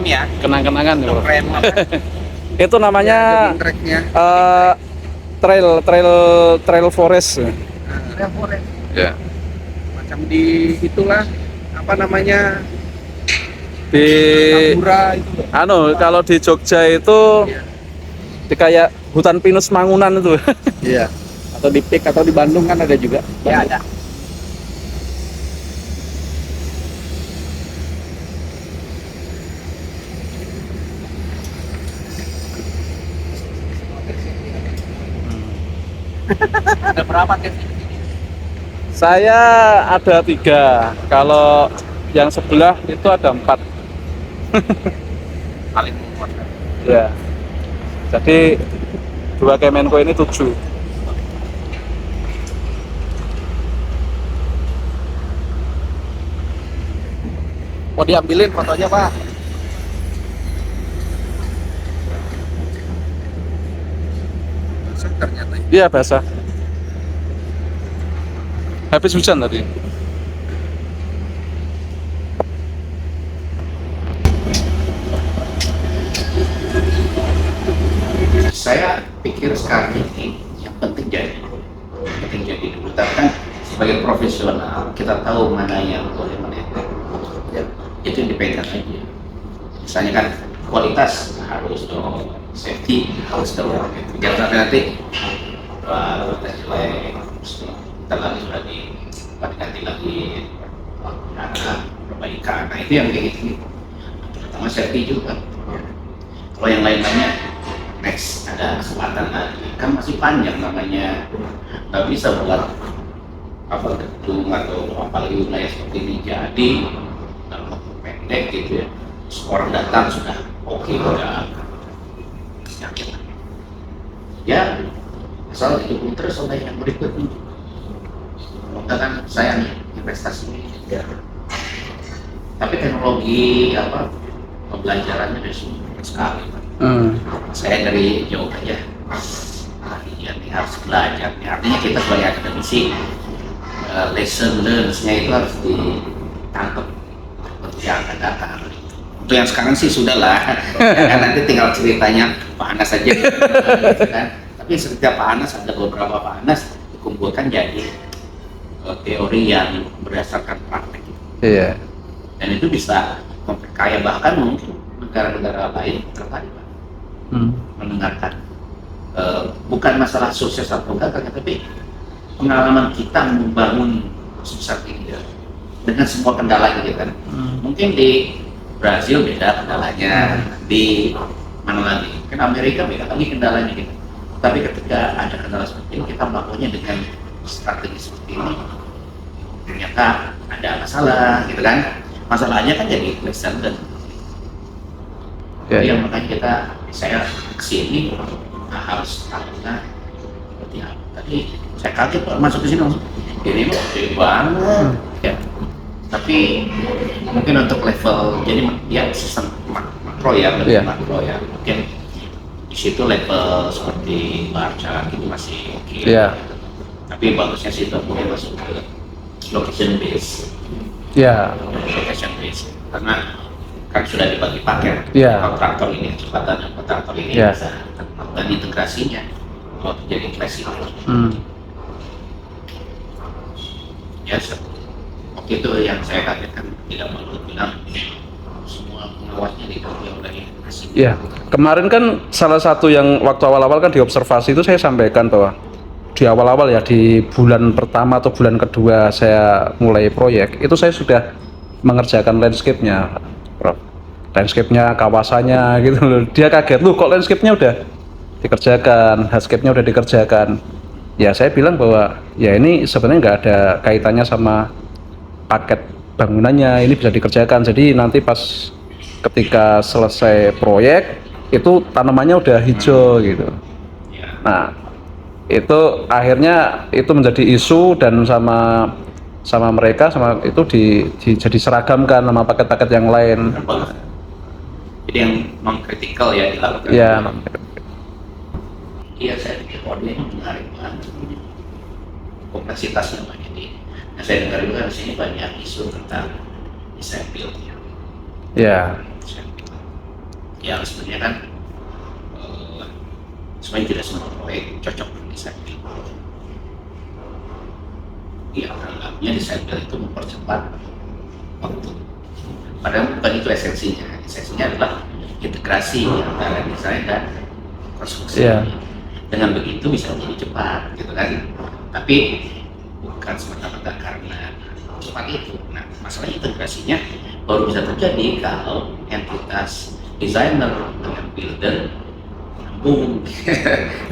Kenang-kenang ya. Kenang-kenangan ya, Bro. Keren banget. Itu namanya Tracknya. trail forest. Trail forest. Ya. Macam di itulah apa namanya Di Sakura itu loh. kalau di Jogja itu Iya. di kayak hutan pinus Mangunan itu. Iya. Atau di PIK atau di Bandung kan ada juga. Ya ada. Ada berapa tes? Saya ada 3. Kalau yang sebelah itu ada 4. Paling memuaskan. Ya. Jadi 2 Kemenko ini 7. Mau diambilin fotonya, Pak? Ternyata. Iya, basah. Habis hujan tadi. Saya pikir sekarang ini yang penting jadi dulu. Tapi kan sebagai profesional kita tahu mana yang boleh menetek, ya, itu yang dipegang aja. Misalnya kan kualitas harus dong, safety harus dong. Jangan sampai nanti kualitas jelek, kita lagi sudah diganti lagi perbaikan. Nah itu yang kayak gitu. Pertama safety juga. Kalau yang lain-lainnya next ada kesempatan lagi, kan masih panjang namanya, nggak bisa buat apa gedung atau apalagi wilayah seperti ini jadi dalam waktu pendek gitu ya. Orang datang sudah oke, udah yakin ya, asal didukung terus oleh yang berikutnya. Kalau kan saya nih investasi ya. Tapi teknologi apa pembelajarannya dari semua sekali. Saya dari jauh aja ya, nih harus belajar nih. Artinya kita sebagai akademisi lesson learns-nya itu harus ditangkap untuk yang akan datang. Untuk yang sekarang sih sudah lah ya kan, nanti tinggal ceritanya Pak Anas saja gitu kan. Tapi setiap Pak Anas ada beberapa Pak Anas dikumpulkan jadi teori yang berdasarkan praktek gitu. Iya. Dan itu bisa memperkaya, bahkan mungkin negara-negara lain tertarik mendengarkan bukan masalah sukses atau enggak, tapi pengalaman kita membangun sebesar ini dengan semua kendalanya gitu kan. Mungkin di Brazil beda kendalanya, di mana lagi, kan Amerika beda lagi kendalanya gitu. Tapi ketika ada kendala seperti ini, kita melakukannya dengan strategi seperti ini, ternyata ada masalah gitu kan. Masalahnya kan jadi lesson dan yang makanya saya kesini harus tahu seperti apa. Tadi saya kaget Pak masuk ke sini langsung ini gede banget ya. Tapi mungkin untuk level jadi ya sistem makro ya, lebih makro ya. Mungkin di situ level seperti Barca gitu masih oke. Iya. Tapi bagusnya sih mungkin masuk ke location base. Iya. Location base karena kan sudah dibagi paket. Kontraktor ini kecepatan kontraktor ini bisa dan integrasinya kalau terjadi clash itu. Ya, waktu itu yang saya kagetkan tidak perlu bilang semua pengawasnya dikawal oleh integrasi. Iya. Kemarin kan salah satu yang waktu awal-awal kan di observasi itu saya sampaikan bahwa di awal-awal ya di bulan pertama atau bulan kedua saya mulai proyek itu saya sudah mengerjakan landscape-nya. Landscape-nya, kawasannya gitu loh. Dia kaget, loh kok landscape-nya udah dikerjakan, hardscape-nya udah dikerjakan. Ya saya bilang bahwa ya ini sebenarnya nggak ada kaitannya sama paket bangunannya, ini bisa dikerjakan. Jadi nanti pas ketika selesai proyek itu tanamannya udah hijau gitu. Nah itu akhirnya itu menjadi isu dan sama mereka sama itu jadi seragamkan sama paket-paket yang lain. Jadi yang non kritikal ya dilakukan. Iya. Iya, saya pikir ini menarik banget. Kompleksitasnya banyak di. Nah, saya dengar juga di sini banyak isu tentang design build. Iya. Ya sebenarnya kan sebenarnya tidak semua proyek cocok dengan desain build. Ya anggapnya desain build itu mempercepat waktu. Padahal bukan itu esensinya. Esensinya adalah integrasi antara desain dan konstruksi. Iya. Dengan begitu bisa menjadi cepat, gitu kan. Tapi bukan semata-mata karena cepat itu. Nah, masalahnya integrasinya baru bisa terjadi kalau entitas designer dengan builder nyambung,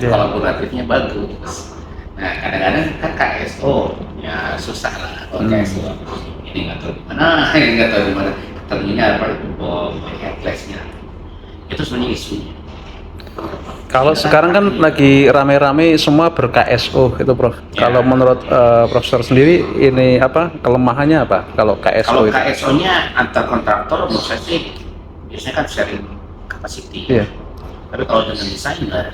kolaboratifnya bagus. Nah, kadang-kadang kan KSO ya susah lah kalau KSO ini nggak tahu di mana, ini nggak tahu di mana, ketemunya apa headless-nya. Itu sebenarnya isunya. Kalau sekarang kan lagi rame-rame semua ber-KSO gitu, Prof. Ya. Kalau menurut Profesor sendiri ini apa kelemahannya apa kalau KSO Kalau itu? KSO-nya antar kontraktor menurut saya sih biasanya kan sharing capacity. Iya. Tapi kalau dengan desainer,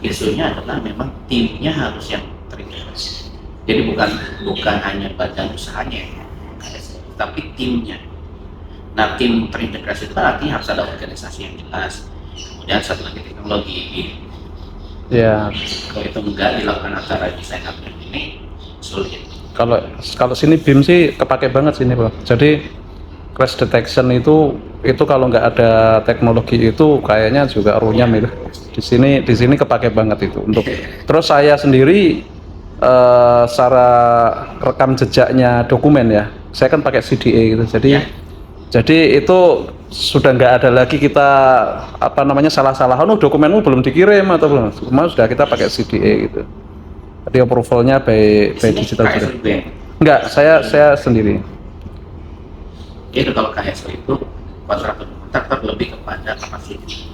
isunya adalah memang timnya harus yang terintegrasi. Jadi bukan hanya badan usahanya KSO, tapi timnya. Nah, tim terintegrasi itu artinya harus ada organisasi yang jelas. Kemudian satu lagi teknologi. Ya. Kalau itu enggak dilakukan antara desainer dan ini sulit. Kalau sini BIM sih kepake banget sini, Prof. Jadi crash detection itu kalau nggak ada teknologi itu kayaknya juga runyam itu. Di sini kepake banget itu untuk. Terus saya sendiri secara rekam jejaknya dokumen ya, saya kan pakai CDA gitu. Jadi itu sudah nggak ada lagi kita apa namanya salah-salahan, dokumenmu belum dikirim atau belum, semua sudah kita pakai CDA gitu. Jadi approvalnya by digital juga. Enggak, saya sendiri. Jadi kalau KSO itu kontraktor lebih kepada kapasiti.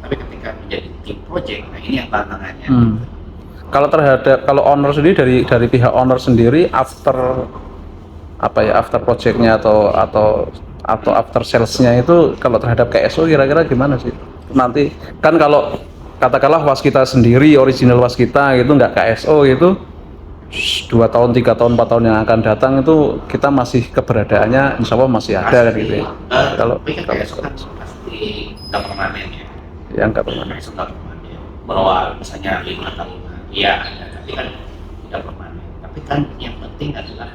Tapi ketika menjadi tim project, nah ini yang tantangannya. Kalau owner sendiri dari pihak owner sendiri after projectnya atau after salesnya itu kalau terhadap KSO kira-kira gimana sih? Nanti kan kalau katakanlah waskita sendiri, original waskita gitu nggak KSO gitu, 2 tahun, 3 tahun, 4 tahun yang akan datang itu kita masih keberadaannya insya Allah masih ada kan gitu ya. Kalau KSO kan pasti nggak permanen ya. Ya nggak permanen. KSO nggak permanen. Bahwa misalnya 5 tahun, iya ada, tapi kan tidak permanen. Tapi kan yang penting adalah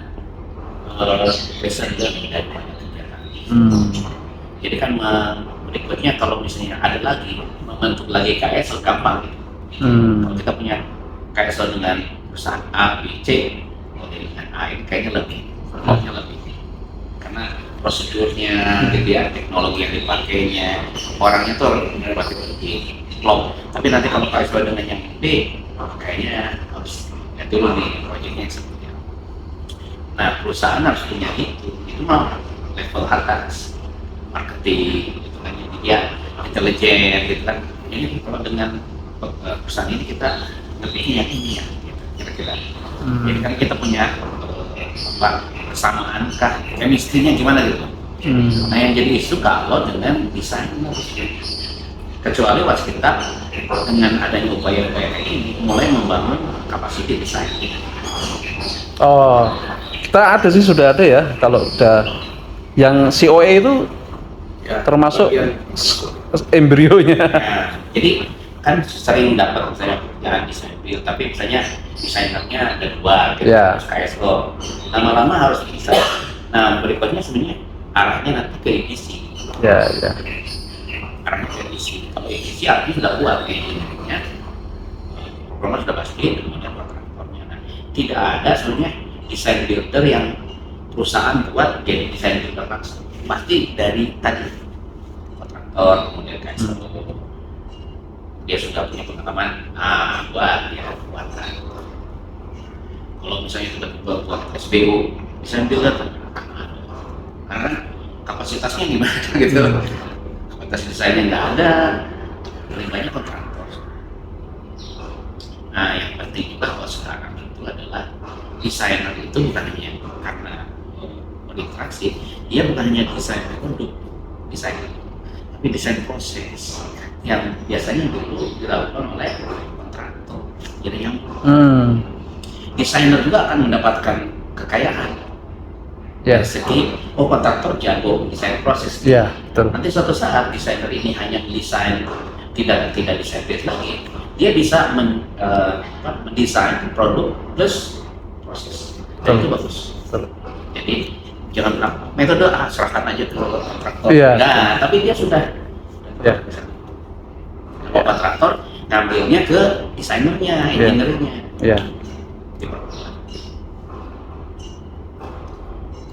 lesson learned dari banyak kegiatan. Jadi kan berikutnya kalau misalnya ada lagi membentuk lagi KSO gampang gitu. Kalau kita punya KSO dengan perusahaan A, B, C, kalau dengan A ini kayaknya lebih karena prosedurnya, gitu ya, teknologi yang dipakainya, orangnya tuh berarti lebih klop. Tapi nanti kalau KSO dengan yang B, kayaknya harus lihat dulu nih proyeknya yang seperti apa. Nah, perusahaan harus punya itu mah level atas, marketing, gitu kan, jadi dia intelijen, gitu kan. Ini kalau dengan perusahaan ini kita lebihnya ini ya, gitu, kira-kira. Jadi kan kita punya kesamaan kah, chemistry-nya gimana gitu. Nah, yang jadi isu kalau dengan desain, kecuali waskita dengan adanya upaya-upaya kayak ini mulai membangun kapasiti desain. Oh, kita sudah ada ya kalau udah yang COE itu ya, termasuk embrionya. Nah, jadi kan sering dapat misalnya pekerjaan desain build, tapi misalnya desainernya ada 2 gitu, terus KSO lama-lama harus bisa. Nah, berikutnya sebenarnya arahnya nanti ke EPC. Ya. Arahnya ke EPC. Kalau EPC artinya sudah kuat engineering-nya, programnya sudah pasti, kemudian kontraktornya. Nah, tidak ada sebenarnya desain builder yang perusahaan buat jadi desain builder langsung. Pasti dari tadi kontraktor, kemudian KSO. Dia sudah punya pengalaman buat ya buatan. Kalau misalnya tiba-tiba buat SBU desain builder, karena kapasitasnya gimana gitu, kapasitas desainnya nggak ada, lebih banyak kontraktor. Nah, yang penting juga kalau sekarang itu adalah desainer itu bukan hanya karena berinteraksi, dia bukan hanya desain produk, tapi desain proses yang biasanya dulu dilakukan oleh kontraktor. Jadi yang desainer juga akan mendapatkan kekayaan Ya. Dari segi kontraktor jago desain proses. Iya, betul. Nanti suatu saat desainer ini hanya mendesain, tidak desain build lagi, dia bisa mendesain produk plus proses. Dan itu bagus. Betul. Jadi jangan bilang metode serahkan aja ke kontraktor. Iya. Nah, tapi dia sudah. Ya. Kalau kontraktor ngambilnya ke desainernya, engineer-nya. Iya.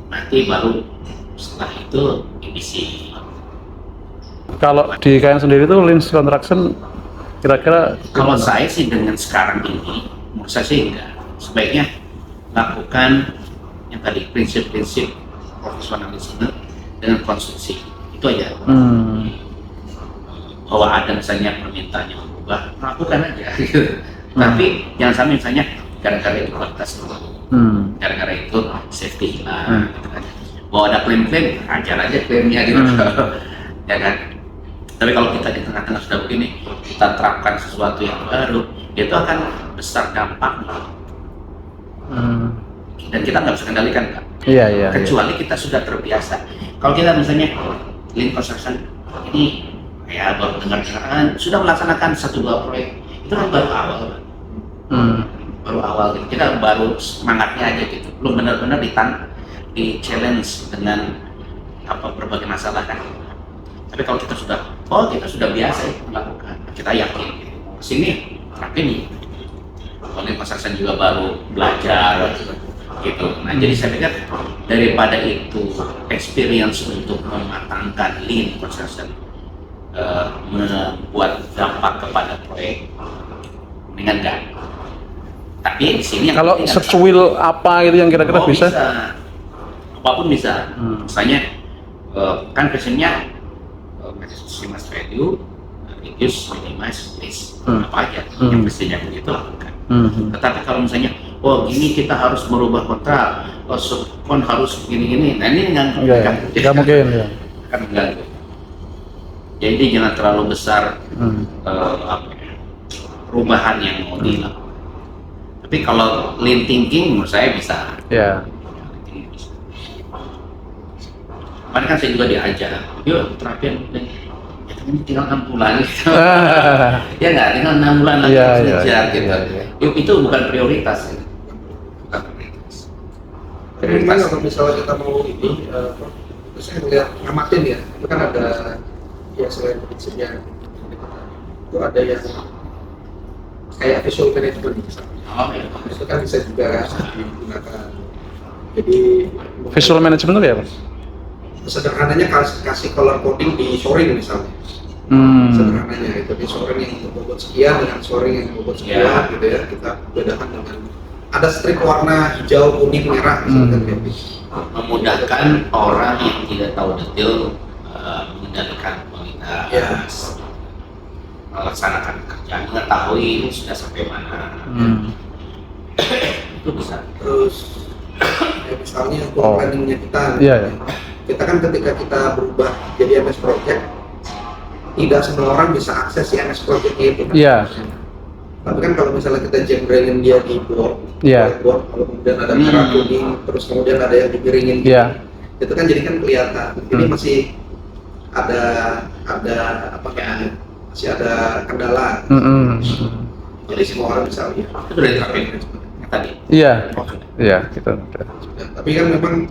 Nanti baru setelah itu EPC. Kalau di KN sendiri tuh Lins Construction kira-kira Kalau saya sih dengan sekarang ini, menurut saya sih enggak. Sebaiknya lakukan yang tadi prinsip-prinsip profesionalisme dengan konstruksi. Itu aja. Bahwa ada misalnya permintaan yang berubah, lakukan aja. Tapi jangan sampai misalnya gara-gara itu kualitas turun. Gara-gara itu safety hilang, gitu kan. Bahwa ada klaim-klaim, ajar aja klaimnya gitu. Ya kan. Tapi kalau kita di tengah-tengah sudah begini, kita terapkan sesuatu yang baru, itu akan besar dampaknya. Dan kita nggak bisa kendalikan, Pak. Iya. Kecuali kita sudah terbiasa. Kalau kita misalnya Lean Construction ini ya baru dengar-dengar sudah melaksanakan 1-2 proyek, itu kan baru awal, Pak. Baru awal gitu. Kita baru semangatnya aja gitu. Belum benar-benar di challenge dengan berbagai masalah kan. Tapi kalau kita sudah biasa melakukan, kita yakin gitu. Kesini tapi nih kalau Lean Construction juga baru belajar gitu. Nah, jadi saya pikir daripada itu experience untuk mematangkan Lean Construction membuat dampak kepada proyek, mendingan enggak. Tapi di sini Kalau secuil apa gitu yang kira-kira bisa? Apapun bisa. Misalnya kan passionnya maximize value, reduce, minimize risk, apa aja yang mestinya begitu lakukan. Tetapi kalau misalnya gini kita harus merubah kontrak, subkon harus gini-gini, nah ini nggak mungkin ya. Kan enggak. Jadi jangan terlalu besar perubahan yang mau dilakukan. Tapi kalau lean thinking menurut saya bisa. Ya. Kemarin kan saya juga diajar, yuk terapin, ya ini tinggal 6 bulan gitu. Ya nggak, tinggal 6 bulan lagi harus ngejar gitu. Yuk itu bukan prioritas. Bukan prioritas. Memang kalau misalnya kita mau ini, saya ngeliat ngamatin ya, itu kan ada ya selain prinsipnya, itu ada yang kayak visual management misalnya. Itu kan bisa juga digunakan. Jadi Visual management itu ya, Pak? sederhananya kasih color coding di shoring misalnya. Sederhananya itu di shoring yang bobot sekian dengan shoring yang bobot sekian gitu ya, kita bedakan dengan ada strip warna hijau, kuning, merah misalkan kayak gitu. Memudahkan orang yang tidak tahu detail mengendalikan kualitas, melaksanakan pekerjaan, mengetahui sudah sampai mana. Itu bisa. Terus ya misalnya untuk planningnya kita, kita kan ketika kita berubah jadi MS Project, tidak semua orang bisa akses si MS Project itu kan. Tapi kan kalau misalnya kita jembrengin dia di board, kalau kemudian ada merah kuning, terus kemudian ada yang dipiringin, itu kan jadi kan kelihatan. Ini masih ada apa ya? Masih ada kendala. Jadi semua orang bisa lihat. Itu udah diterapin tadi. Iya, kita udah. Tapi kan memang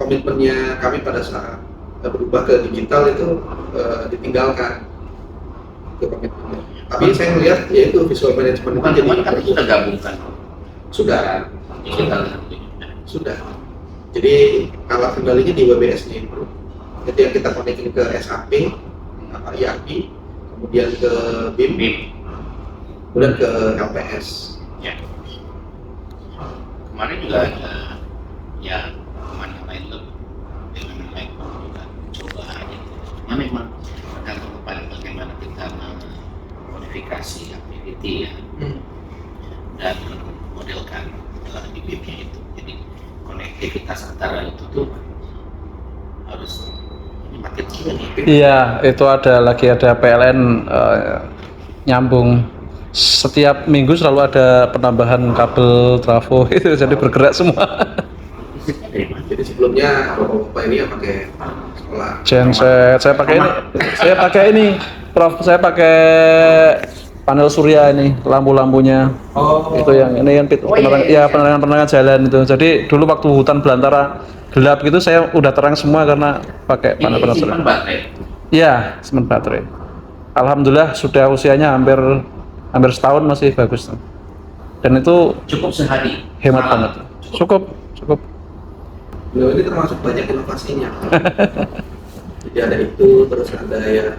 komitmennya kami pada saat berubah ke digital itu ditinggalkan ke komitmennya. Tapi saya melihat ya itu visual management Bukan cuma kan sudah gabungkan. Sudah. Digital. Sudah. Jadi alat kendalinya di WBS nih, bro. Itu yang kita konekin ke SAP, ERP, kemudian ke BIM, kemudian ke LPS. Ya. Kemarin juga ada ya kemana lain dengan baik juga coba aja. Cuma memang tergantung kepada bagaimana kita modifikasi activity ya dan modelkan di BIM-nya itu. Jadi konektivitas antara itu tuh harus makin juga nih. Iya, itu ada PLN nyambung. Setiap minggu selalu ada penambahan kabel trafo itu, jadi bergerak semua. listriknya dari mana? Jadi sebelumnya bapak ini ya pakai solar. Genset, saya pakai ini, Prof. Saya pakai panel surya ini, lampu-lampunya. Oh. Itu yang ini kan penerangan jalan itu. Jadi dulu waktu hutan belantara gelap gitu saya udah terang semua karena pakai panel surya. Simpan baterai. Iya, simpan baterai. Alhamdulillah sudah usianya hampir setahun masih bagus. Dan itu Cukup sehari. hemat banget. Cukup. Beliau ini termasuk banyak inovasinya. Jadi ada itu, terus ada ya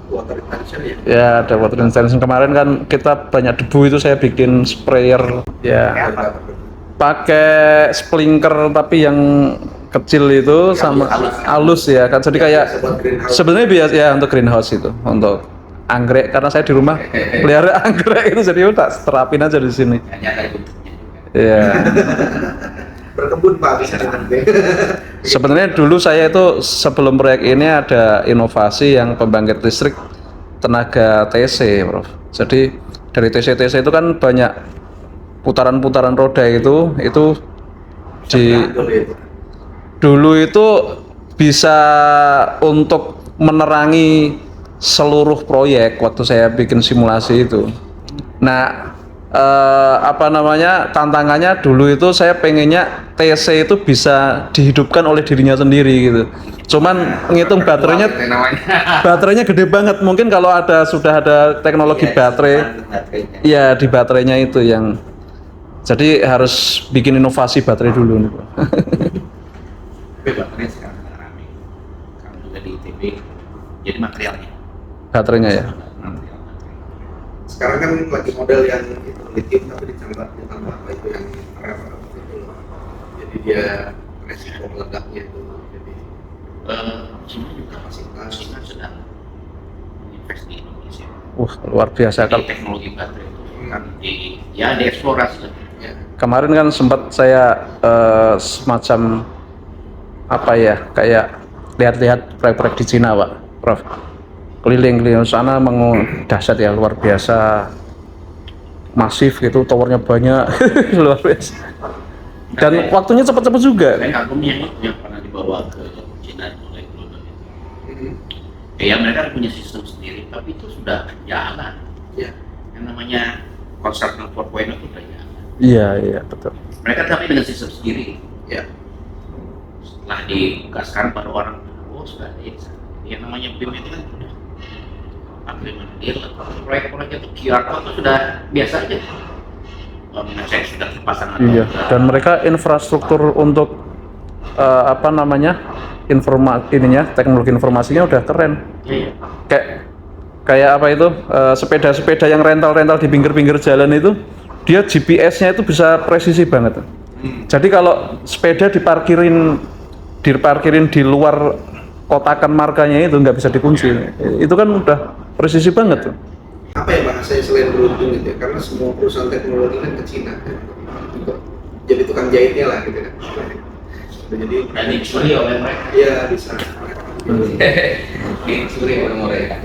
water retention ya. Ya, ada water retention. Kemarin kan kita banyak debu itu saya bikin sprayer. Ya. Pakai sprinkler tapi yang kecil itu sama halus ya kan. Jadi kayak sebenarnya biasa ya untuk greenhouse itu, untuk anggrek karena saya di rumah pelihara anggrek itu jadi udah terapin aja di sini. Hanya ada bentuknya juga. Iya. Berkebun Pak bisa nanti. Sebenarnya dulu saya itu sebelum proyek ini ada inovasi yang pembangkit listrik tenaga TC, Prof. Jadi dari TC itu kan banyak putaran-putaran roda itu dulu itu bisa untuk menerangi seluruh proyek waktu saya bikin simulasi itu. Nah, tantangannya dulu itu saya pengennya TC itu bisa dihidupkan oleh dirinya sendiri gitu. Cuman ngitung baterainya gede banget. Mungkin kalau sudah ada teknologi baterai, ya di baterainya itu yang jadi harus bikin inovasi baterai dulu nih. Tapi baterai sekarang rame. Kalau juga di ITB jadi materialnya. Baterainya ya. Sekarang kan lagi model yang itu lithium tapi ditambah apa itu yang rare itu. Jadi dia resiko meledaknya itu. Jadi Cina juga Cina sedang invest di Indonesia. Luar biasa Di teknologi baterai itu kan dieksplorasi. ya. Kemarin kan sempat saya semacam apa ya, kayak lihat-lihat proyek-proyek di Cina, Pak, Prof. Keliling sana dahsyat ya, luar biasa, masif gitu, towernya banyak, luar biasa. Dan waktunya cepat-cepat juga. Saya kagum yang pernah dibawa ke Cina oleh Global itu. Ya mereka punya sistem sendiri, tapi itu sudah jalan. Ya. Yang namanya Construction 4.0 itu sudah jalan. Iya betul. Mereka tapi dengan sistem sendiri. Ya. Setelah dikasihkan pada orang, sudah ada yang namanya BIM itu kan sudah proyek-proyek itu QR code itu sudah biasa aja. Saya sudah terpasang. Iya. Dan mereka infrastruktur untuk teknologi informasinya udah keren. Iya. Kayak apa itu sepeda-sepeda yang rental di pinggir-pinggir jalan itu, dia GPS-nya itu bisa presisi banget. Jadi kalau sepeda diparkirin di luar kotakan markanya itu nggak bisa dikunci. Itu kan udah presisi banget tuh. Apa ya Pak, saya selain beruntung gitu ya, karena semua perusahaan teknologi kan ke Cina kan. Jadi tukang jahitnya lah gitu kan. Jadi Dan dicuri oleh mereka. ya bisa. Dicuri oleh mereka.